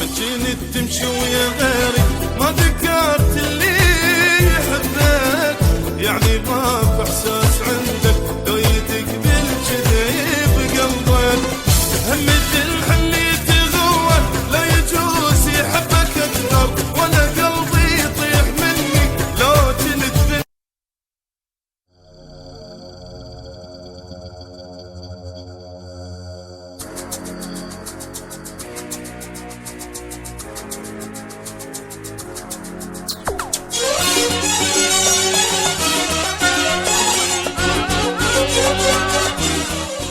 مجيني تمشي ويا غيري ما ذكرت اللي يحبك، يعني ماكو احساس عندك لو يدق بالجدي بقلبك. همة الحلي تغوى لا يجوز يحبك اكثر، ولا قلبي يطيح مني لو جنت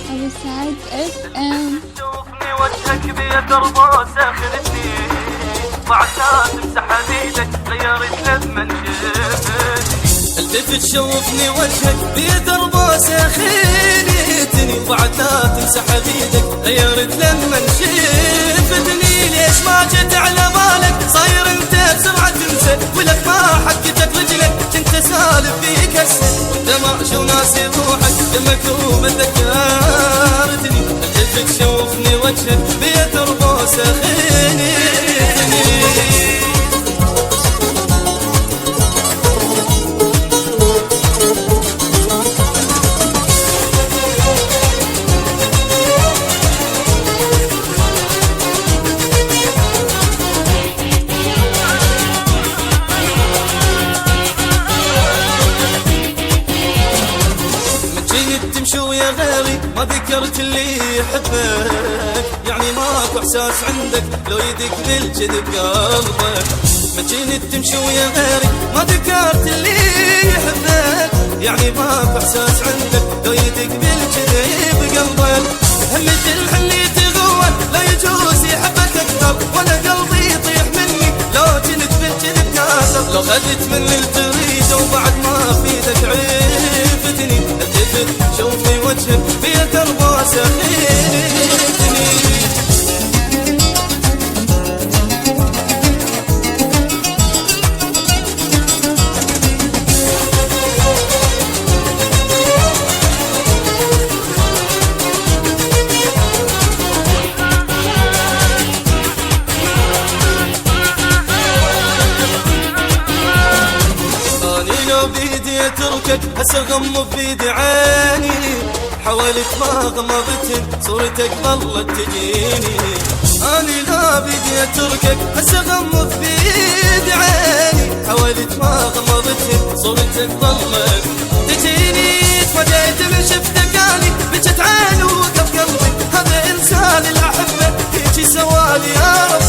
أبو سعد FM. شوفني وجهك بيتربى ساخرتني، بعدها تمسح بيدك غيرت لما شفتني. التفت شوفني وجهك بيتربى ساخرتني، بعدها تمسح بيدك غيرت لما شفتني. ليش ما جيت على بالك صاير انت بسرعة تنسى، ولك ما حكتك رجلك كنت سالف فيك هسه، وانت معشو وناسي روحك بمكرومة ذكرتني. التفت شوفني وجهك بيتربى ساخرتني. تمشي ويا غيري ما ذكرت اللي يحبك، يعني ماكو احساس عندك لو يدق بالجذب قلبك. مجيني تمشي ويا غيري ما ذكرت اللي يحبك، يعني ماكو احساس عندك لو يدق بالجذب قلبك. همة الحلي تغوى لا يجوز يحبك اكثر، ولا قلبي يطيح مني لو جنت بالجذب كاسر. لو خدت من التريد وبعد ما فيدك عرفتني. التفت شوفني وجهك بيتربى ساخرتني. اني لو بيدي اتركك هسه غم بيدي عيني، حاولت ما غمضتن صورتك ظلت تجيني. اني لا بيدي اتركك هسه غم بيدي عيني، حاولت ما غمضتن صورتك ظلت تجيني. تفاجأت من شفتك اني بجت عيني ووقف قلبي، هذا انسان الاحبه هيجي سوالي يا رب